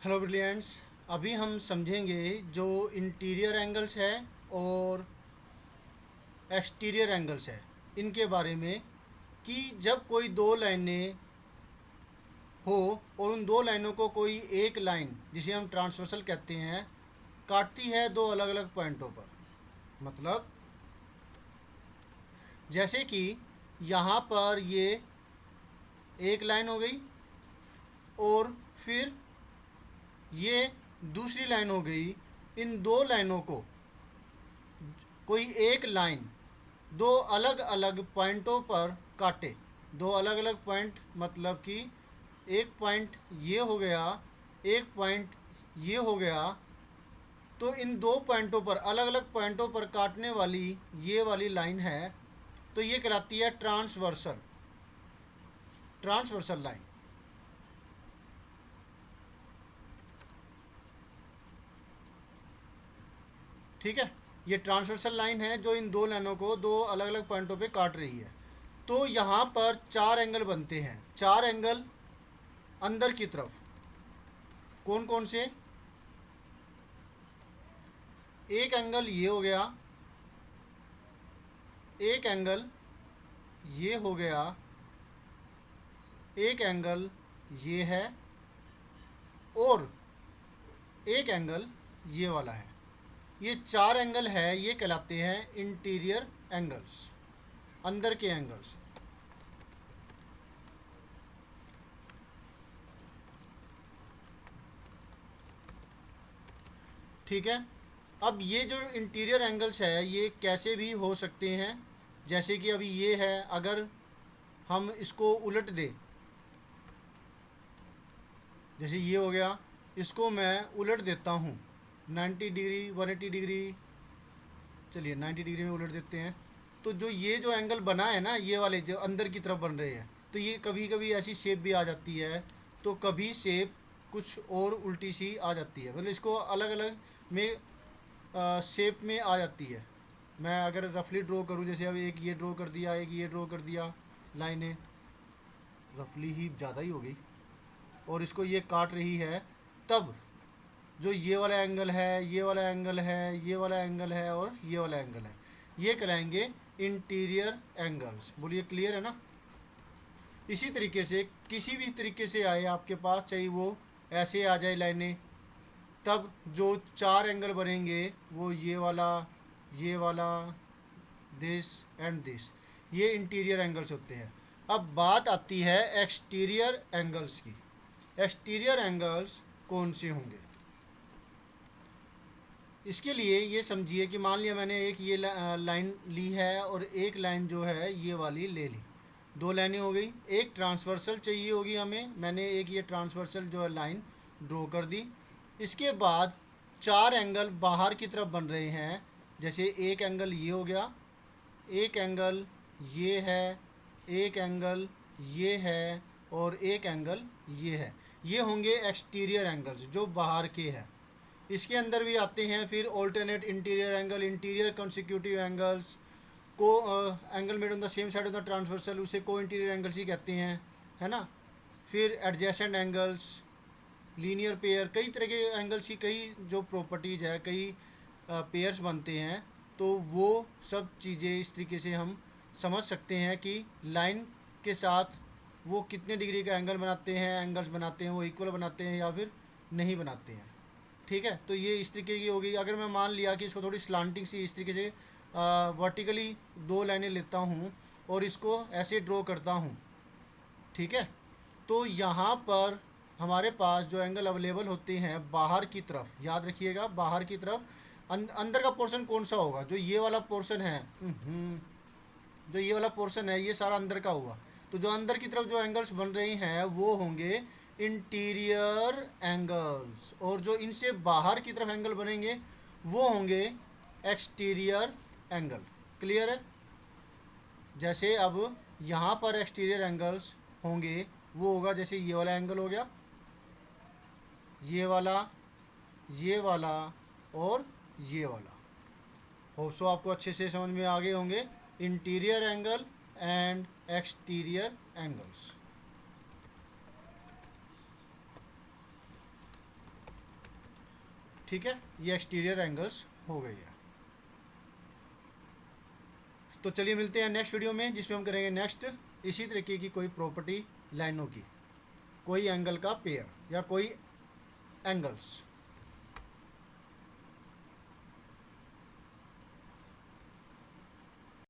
Hello brilliants. अभी हम समझेंगे जो इंटीरियर एंगल्स है और एक्सटीरियर एंगल्स है इनके बारे में, कि जब कोई दो लाइनें हो और उन दो लाइनों को कोई एक लाइन जिसे हम ट्रांसवर्सल कहते हैं काटती है दो अलग अलग पॉइंटों पर। मतलब जैसे कि यहाँ पर ये एक लाइन हो गई और फिर ये दूसरी लाइन हो गई। इन दो लाइनों को कोई एक लाइन दो अलग अलग पॉइंटों पर काटे। दो अलग अलग पॉइंट मतलब कि एक पॉइंट ये हो गया, एक पॉइंट ये हो गया। तो इन दो पॉइंटों पर अलग अलग पॉइंटों पर काटने वाली ये वाली लाइन है, तो ये कहलाती है ट्रांसवर्सल, ट्रांसवर्सल लाइन। ठीक है, ये ट्रांसवर्सल लाइन है जो इन दो लाइनों को दो अलग अलग पॉइंटों पे काट रही है। तो यहाँ पर चार एंगल बनते हैं, चार एंगल अंदर की तरफ। कौन कौन से? एक एंगल ये हो गया, एक एंगल ये हो गया, एक एंगल ये है और एक एंगल ये वाला है। ये चार एंगल है, ये कहलाते हैं इंटीरियर एंगल्स, अंदर के एंगल्स। ठीक है, अब ये जो इंटीरियर एंगल्स है ये कैसे भी हो सकते हैं। जैसे कि अभी ये है, अगर हम इसको उलट दें, जैसे ये हो गया, इसको मैं उलट देता हूँ 90 डिग्री 180 डिग्री, चलिए 90 डिग्री में उलट देते हैं। तो जो ये जो एंगल बना है ना, ये वाले जो अंदर की तरफ बन रहे हैं, तो ये कभी कभी ऐसी शेप भी आ जाती है, तो कभी शेप कुछ और उल्टी सी आ जाती है। मतलब इसको अलग अलग में शेप में आ जाती है। मैं अगर रफली ड्रॉ करूँ, जैसे अब एक ये ड्रॉ कर दिया, एक ये ड्रॉ कर दिया, लाइनें रफली ही ज़्यादा ही हो गई, और इसको ये काट रही है, तब जो ये वाला एंगल है, ये वाला एंगल है, ये वाला एंगल है और ये वाला एंगल है, ये कहलाएंगे इंटीरियर एंगल्स। बोलिए क्लियर है ना? इसी तरीके से किसी भी तरीके से आए आपके पास, चाहे वो ऐसे आ जाए लाइनें, तब जो चार एंगल बनेंगे वो ये वाला, दिस एंड दिस, ये इंटीरियर एंगल्स होते हैं। अब बात आती है एक्सटीरियर एंगल्स की। एक्सटीरियर एंगल्स कौन से होंगे? इसके लिए ये समझिए कि मान लिया मैंने एक ये लाइन ली है और एक लाइन जो है ये वाली ले ली। दो लाइनें हो गई, एक ट्रांसवर्सल चाहिए होगी हमें, मैंने एक ये ट्रांसवर्सल जो है लाइन ड्रॉ कर दी। इसके बाद चार एंगल बाहर की तरफ बन रहे हैं। जैसे एक एंगल ये हो गया, एक एंगल ये है, एक एंगल ये है और एक एंगल ये है। ये होंगे एक्सटीरियर एंगल्स जो बाहर के हैं। इसके अंदर भी आते हैं फिर alternate interior angle, interior consecutive angles, को angle made on the same side of the transversal, उसे को इंटीरियर एंगल्स ही कहते हैं, है ना। फिर एडजेसेंट एंगल्स, लीनियर पेयर, कई तरह के एंगल्स की कई जो प्रॉपर्टीज़ है, कई पेयर्स बनते हैं। तो वो सब चीज़ें इस तरीके से हम समझ सकते हैं कि लाइन के साथ वो कितने डिग्री का एंगल बनाते हैं, एंगल्स बनाते हैं, वो इक्वल बनाते हैं या फिर नहीं बनाते हैं। ठीक है, तो ये इस तरीके की होगी। अगर मैं मान लिया कि इसको थोड़ी स्लांटिंग सी इस तरीके से वर्टिकली दो लाइनें लेता हूँ और इसको ऐसे ड्रॉ करता हूँ, ठीक है, तो यहाँ पर हमारे पास जो एंगल अवेलेबल होते हैं बाहर की तरफ, याद रखिएगा बाहर की तरफ, अंदर का पोर्शन कौन सा होगा? जो ये वाला पोर्शन है, जो ये वाला पोर्शन है ये सारा अंदर का हुआ। तो जो अंदर की तरफ जो एंगल्स बन रही हैं वो होंगे इंटीरियर एंगल्स, और जो इनसे बाहर की तरफ एंगल बनेंगे वो होंगे एक्सटीरियर एंगल। क्लियर है? जैसे अब यहाँ पर एक्सटीरियर एंगल्स होंगे, वो होगा जैसे ये वाला एंगल हो गया, ये वाला, ये वाला और ये वाला। होप सो आपको अच्छे से समझ में आ गए होंगे interior angle and exterior angles. ठीक है, ये एक्सटीरियर एंगल्स हो गई है। तो चलिए मिलते हैं नेक्स्ट वीडियो में, जिसमें हम करेंगे नेक्स्ट इसी तरीके की कोई प्रॉपर्टी लाइनों की, कोई एंगल का पेयर या कोई एंगल्स।